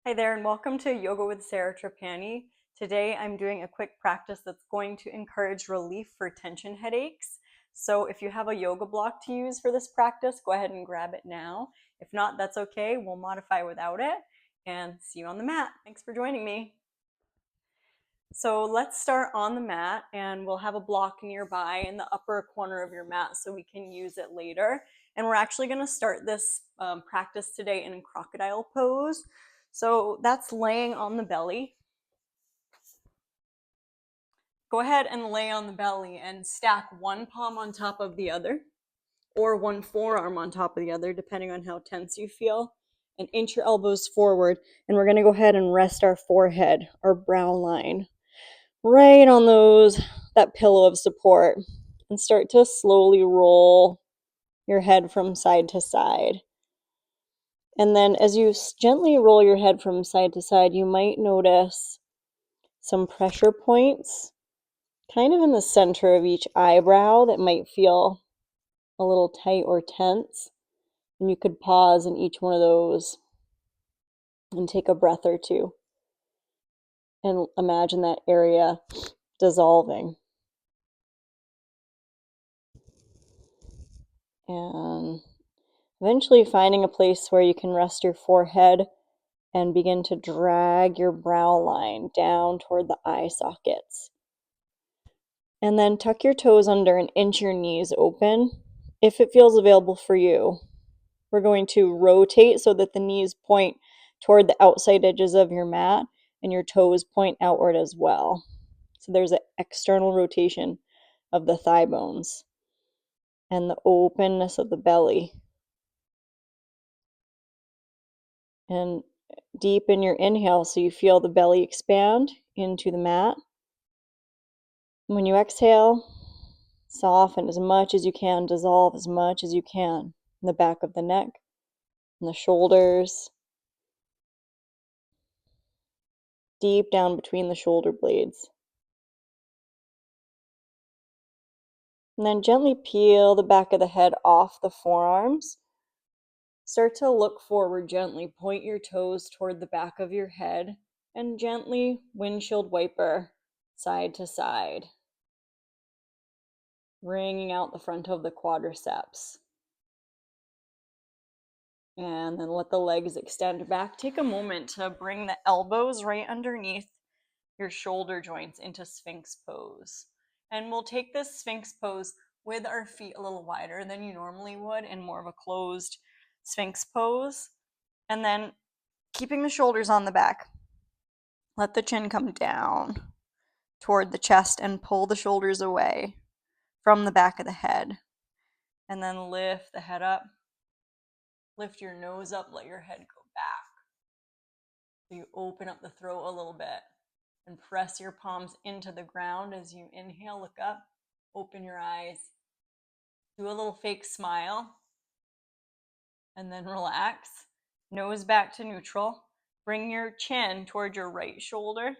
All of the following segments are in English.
Hi there, and welcome to Yoga with Sarah Trapani. Today I'm doing a quick practice that's going to encourage relief for tension headaches. So if you have a yoga block to use for this practice, go ahead and grab it now. If not, that's okay. We'll modify without it and see you on the mat. Thanks for joining me. So let's start on the mat, and we'll have a block nearby in the upper corner of your mat so we can use it later. And we're actually going to start this practice today in crocodile pose. So that's laying on the belly. Go ahead and lay on the belly and stack one palm on top of the other, or one forearm on top of the other, depending on how tense you feel. And inch your elbows forward. And we're going to go ahead and rest our forehead, our brow line, right on that pillow of support, and start to slowly roll your head from side to side. And then as you gently roll your head from side to side, you might notice some pressure points kind of in the center of each eyebrow that might feel a little tight or tense. And you could pause in each one of those and take a breath or two and imagine that area dissolving. And eventually finding a place where you can rest your forehead and begin to drag your brow line down toward the eye sockets. And then tuck your toes under and inch your knees open if it feels available for you. We're going to rotate so that the knees point toward the outside edges of your mat and your toes point outward as well. So there's an external rotation of the thigh bones and the openness of the belly. And deepen your inhale so you feel the belly expand into the mat. When you exhale, soften as much as you can, dissolve as much as you can in the back of the neck, and the shoulders, deep down between the shoulder blades. And then gently peel the back of the head off the forearms. Start to look forward gently. Point your toes toward the back of your head and gently windshield wiper side to side, wringing out the front of the quadriceps. And then let the legs extend back. Take a moment to bring the elbows right underneath your shoulder joints into Sphinx pose. And we'll take this Sphinx pose with our feet a little wider than you normally would in more of a closed Sphinx pose. And then keeping the shoulders on the back, let the chin come down toward the chest and pull the shoulders away from the back of the head. And then lift the head up. Lift your nose up, let your head go back. So you open up the throat a little bit and press your palms into the ground as you inhale, look up, open your eyes, do a little fake smile, and then relax. Nose back to neutral. Bring your chin toward your right shoulder.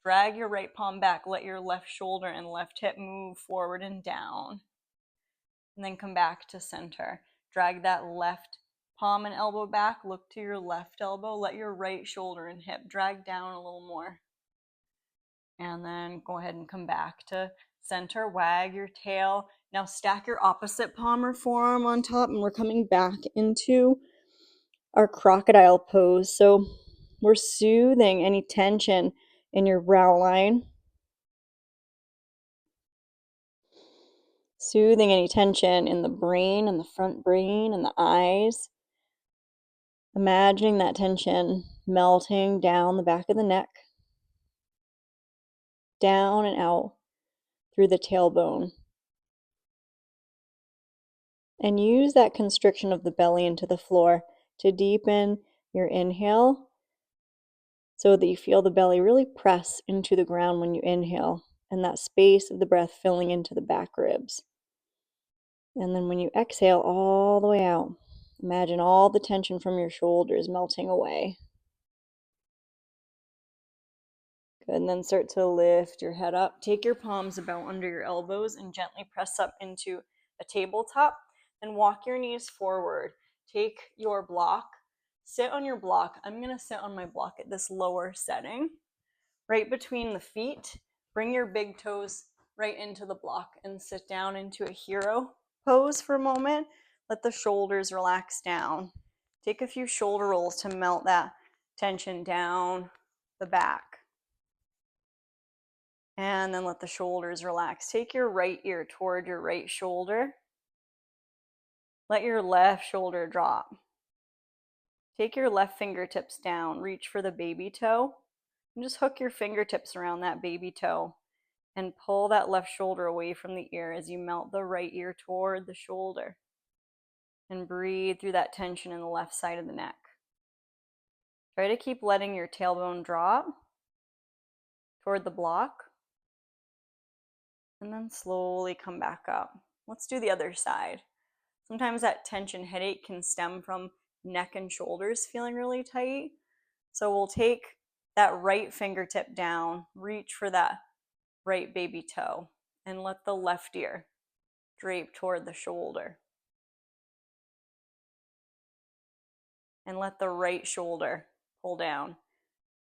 Drag your right palm back. Let your left shoulder and left hip move forward and down. And then come back to center. Drag that left palm and elbow back. Look to your left elbow. Let your right shoulder and hip drag down a little more. And then go ahead and come back to center. Wag your tail. Now stack your opposite palm or forearm on top, and we're coming back into our crocodile pose. So we're soothing any tension in your brow line, soothing any tension in the brain and the front brain and the eyes. Imagining that tension melting down the back of the neck, down and out through the tailbone. And use that constriction of the belly into the floor to deepen your inhale so that you feel the belly really press into the ground when you inhale, and that space of the breath filling into the back ribs. And then when you exhale all the way out, imagine all the tension from your shoulders melting away. Good, and then start to lift your head up. Take your palms about under your elbows and gently press up into a tabletop. And walk your knees forward. Take your block, sit on your block. I'm going to sit on my block at this lower setting, right between the feet. Bring your big toes right into the block and sit down into a hero pose for a moment. Let the shoulders relax down. Take a few shoulder rolls to melt that tension down the back. And then let the shoulders relax. Take your right ear toward your right shoulder. Let your left shoulder drop. Take your left fingertips down. Reach for the baby toe. And just hook your fingertips around that baby toe and pull that left shoulder away from the ear as you melt the right ear toward the shoulder. And breathe through that tension in the left side of the neck. Try to keep letting your tailbone drop toward the block. And then slowly come back up. Let's do the other side. Sometimes that tension headache can stem from neck and shoulders feeling really tight. So we'll take that right fingertip down, reach for that right baby toe, and let the left ear drape toward the shoulder. And let the right shoulder pull down.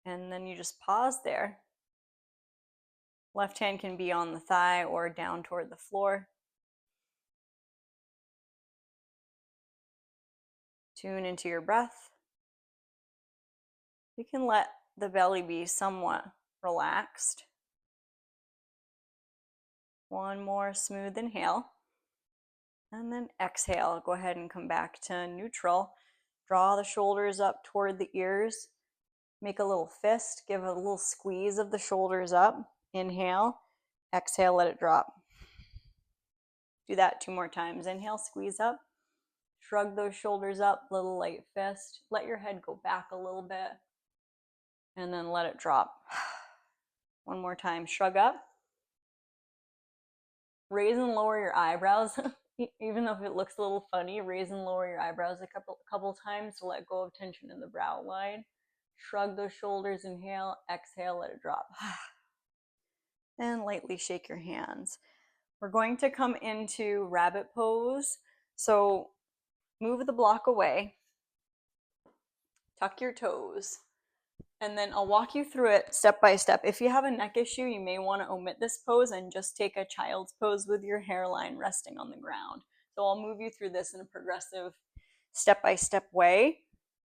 And then you just pause there. Left hand can be on the thigh or down toward the floor. Tune into your breath. You can let the belly be somewhat relaxed. One more smooth inhale. And then exhale. Go ahead and come back to neutral. Draw the shoulders up toward the ears. Make a little fist. Give a little squeeze of the shoulders up. Inhale. Exhale, let it drop. Do that 2 more times. Inhale, squeeze up. Shrug those shoulders up, little light fist. Let your head go back a little bit. And then let it drop. 1 more time. Shrug up. Raise and lower your eyebrows. Even though it looks a little funny, raise and lower your eyebrows a couple times to let go of tension in the brow line. Shrug those shoulders. Inhale. Exhale, let it drop. And lightly shake your hands. We're going to come into rabbit pose. So move the block away. Tuck your toes. And then I'll walk you through it step by step. If you have a neck issue, you may want to omit this pose and just take a child's pose with your hairline resting on the ground. So I'll move you through this in a progressive step-by-step way.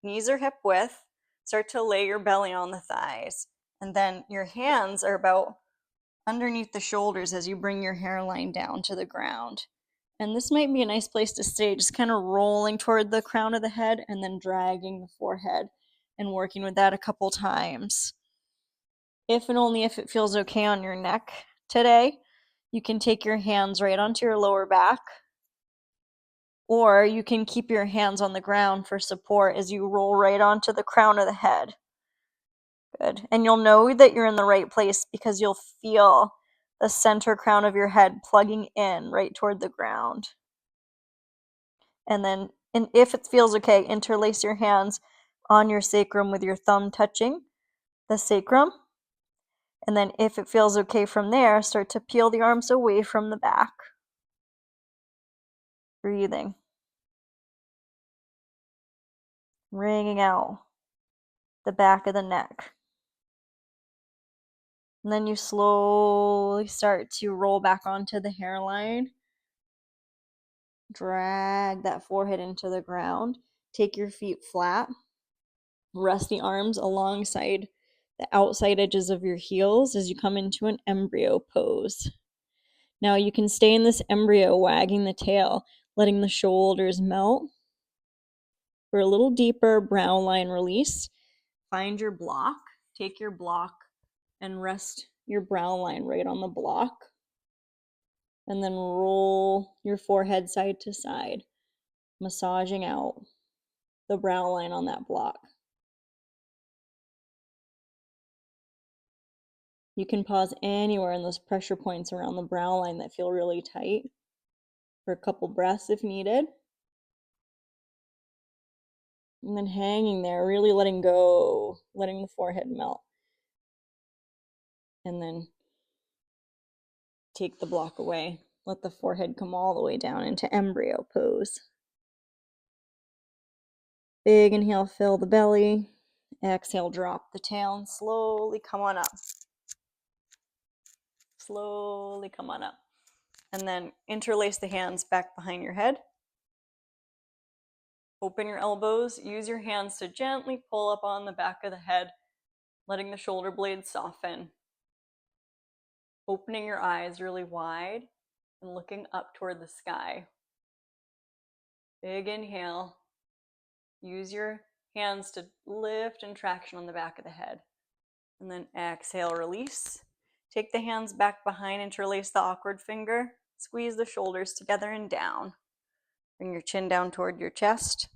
Knees are hip width. Start to lay your belly on the thighs. And then your hands are about underneath the shoulders as you bring your hairline down to the ground. And this might be a nice place to stay, just kind of rolling toward the crown of the head and then dragging the forehead and working with that a couple times. If and only if it feels okay on your neck today, you can take your hands right onto your lower back, or you can keep your hands on the ground for support as you roll right onto the crown of the head. Good. And you'll know that you're in the right place because you'll feel the center crown of your head plugging in right toward the ground. And then, if it feels okay, interlace your hands on your sacrum with your thumb touching the sacrum. And then if it feels okay from there, start to peel the arms away from the back. Breathing. Wringing out the back of the neck. And then you slowly start to roll back onto the hairline. Drag that forehead into the ground. Take your feet flat. Rest the arms alongside the outside edges of your heels as you come into an embryo pose. Now you can stay in this embryo wagging the tail, letting the shoulders melt. For a little deeper brow line release, find your block. Take your block and rest your brow line right on the block. And then roll your forehead side to side, massaging out the brow line on that block. You can pause anywhere in those pressure points around the brow line that feel really tight for a couple breaths if needed. And then hanging there, really letting go, letting the forehead melt. And then take the block away. Let the forehead come all the way down into embryo pose. Big inhale, fill the belly. Exhale, drop the tail and slowly come on up. Slowly come on up. And then interlace the hands back behind your head. Open your elbows. Use your hands to gently pull up on the back of the head, letting the shoulder blades soften. Opening your eyes really wide and looking up toward the sky. Big inhale. Use your hands to lift and traction on the back of the head. And then exhale, release. Take the hands back behind, interlace the awkward finger. Squeeze the shoulders together and down. Bring your chin down toward your chest.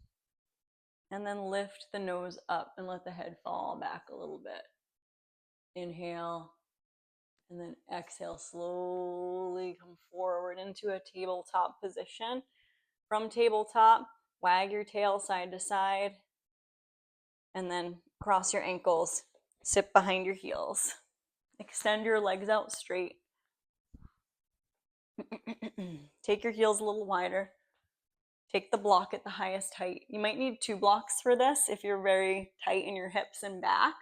And then lift the nose up and let the head fall back a little bit. Inhale. And then exhale, slowly come forward into a tabletop position. From tabletop, wag your tail side to side. And then cross your ankles. Sit behind your heels. Extend your legs out straight. Take your heels a little wider. Take the block at the highest height. You might need 2 blocks for this if you're very tight in your hips and back.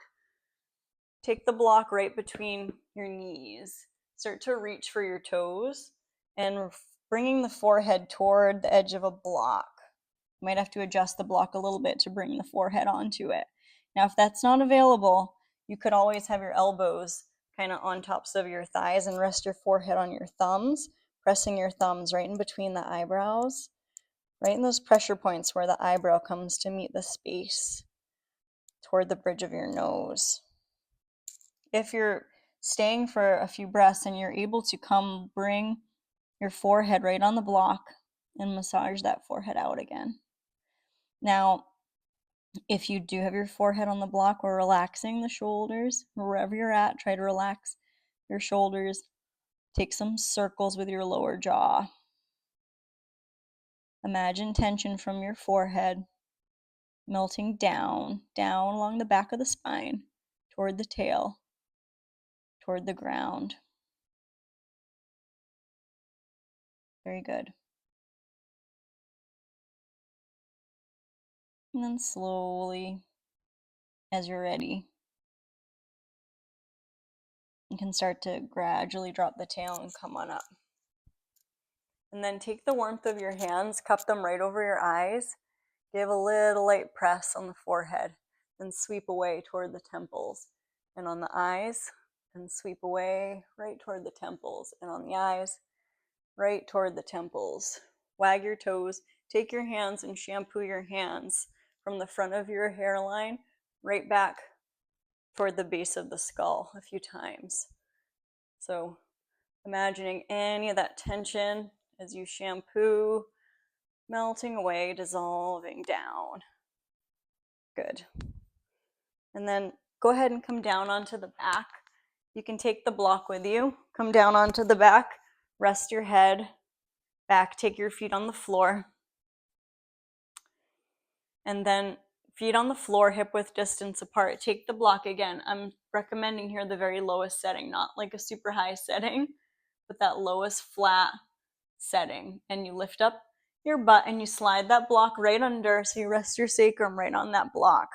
Take the block right between your knees. Start to reach for your toes and bringing the forehead toward the edge of a block. You might have to adjust the block a little bit to bring the forehead onto it. Now, if that's not available, you could always have your elbows kind of on tops of your thighs and rest your forehead on your thumbs, pressing your thumbs right in between the eyebrows, right in those pressure points where the eyebrow comes to meet the space toward the bridge of your nose. If you're staying for a few breaths and you're able to bring your forehead right on the block and massage that forehead out again. Now, if you do have your forehead on the block, we're relaxing the shoulders. Wherever you're at, try to relax your shoulders. Take some circles with your lower jaw. Imagine tension from your forehead melting down along the back of the spine, toward the tail, toward the ground. Very good. And then slowly, as you're ready, you can start to gradually drop the tail and come on up. And then take the warmth of your hands, cup them right over your eyes. Give a little light press on the forehead, then sweep away toward the temples. And on the eyes, and sweep away right toward the temples. And on the eyes, right toward the temples. Wag your toes. Take your hands and shampoo your hands from the front of your hairline right back toward the base of the skull a few times. So imagining any of that tension as you shampoo, melting away, dissolving down. Good. And then go ahead and come down onto the back. You can take the block with you. Come down onto the back. Rest your head back. Take your feet on the floor. And then feet on the floor, hip width distance apart. Take the block again. I'm recommending here the very lowest setting, not like a super high setting, but that lowest flat setting. And you lift up your butt and you slide that block right under, so you rest your sacrum right on that block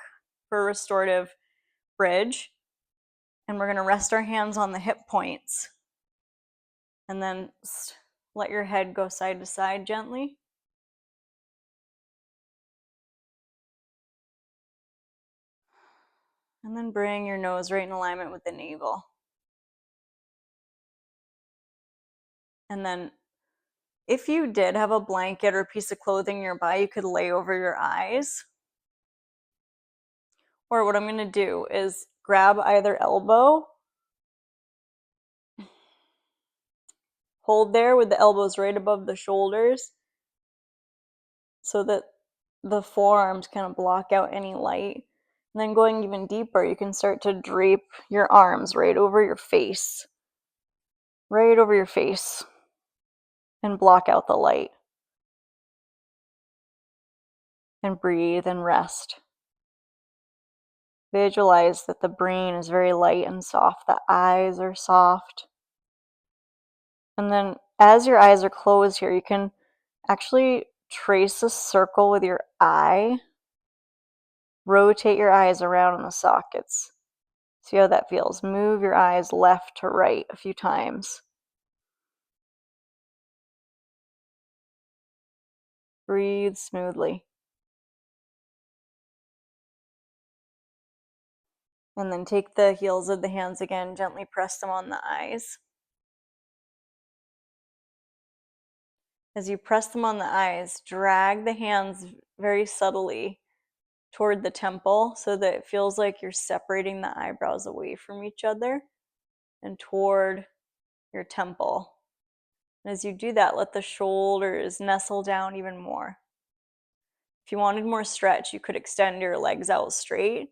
for a restorative bridge. And we're going to rest our hands on the hip points. And then let your head go side to side gently. And then bring your nose right in alignment with the navel. And then if you did have a blanket or a piece of clothing nearby, you could lay over your eyes. Or what I'm going to do is grab either elbow, hold there with the elbows right above the shoulders so that the forearms kind of block out any light. And then going even deeper, you can start to drape your arms right over your face, and block out the light. And breathe and rest. Visualize that the brain is very light and soft, the eyes are soft. And then as your eyes are closed here, you can actually trace a circle with your eye Rotate your eyes around in the sockets. See how that feels. Move your eyes left to right a few times. Breathe smoothly. And then take the heels of the hands again, gently press them on the eyes. As you press them on the eyes, drag the hands very subtly toward the temple so that it feels like you're separating the eyebrows away from each other and toward your temple. And as you do that, let the shoulders nestle down even more. If you wanted more stretch, you could extend your legs out straight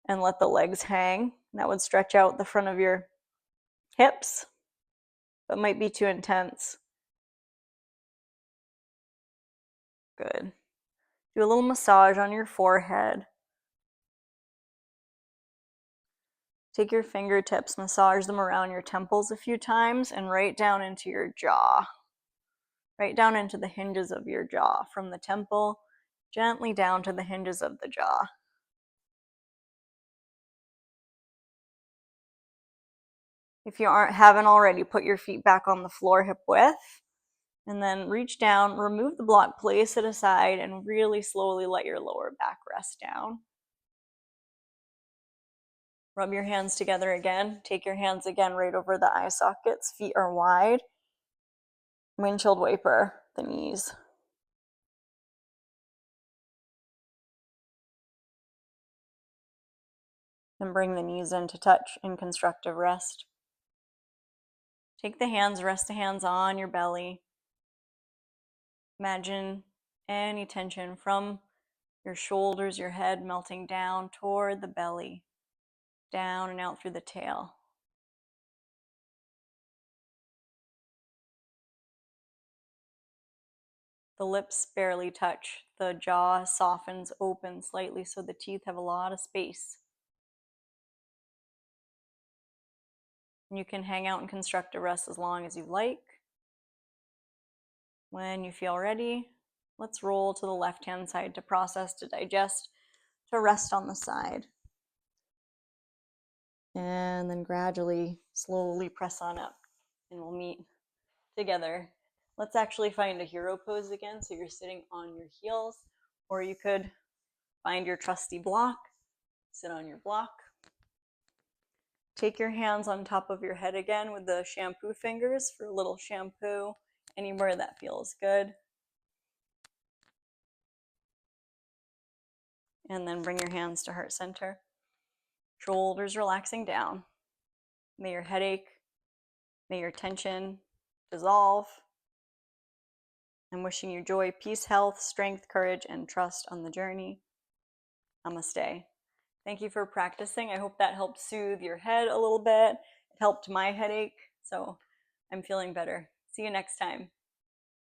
and let the legs hang. That would stretch out the front of your hips, but might be too intense. Good. Do a little massage on your forehead. Take your fingertips, massage them around your temples a few times, and right down into your jaw. Right down into the hinges of your jaw, from the temple, gently down to the hinges of the jaw. If you haven't already, put your feet back on the floor hip width, and then reach down, remove the block, place it aside, and really slowly let your lower back rest down. Rub your hands together again. Take your hands again right over the eye sockets. Feet are wide. Windshield wiper the knees. And bring the knees in to touch in constructive rest. Take the hands, rest the hands on your belly. Imagine any tension from your shoulders, your head melting down toward the belly, down and out through the tail. The lips barely touch. The jaw softens open slightly so the teeth have a lot of space. And you can hang out in constructive rest as long as you like. When you feel ready, let's roll to the left-hand side to process, to digest, to rest on the side. And then gradually, slowly press on up, and we'll meet together. Let's actually find a hero pose again. So you're sitting on your heels, or you could find your trusty block, sit on your block. Take your hands on top of your head again with the shampoo fingers for a little shampoo anywhere that feels good. And then bring your hands to heart center. Shoulders relaxing down. May your headache, may your tension dissolve. I'm wishing you joy, peace, health, strength, courage, and trust on the journey. Namaste. Thank you for practicing. I hope that helped soothe your head a little bit. It helped my headache, so I'm feeling better. See you next time.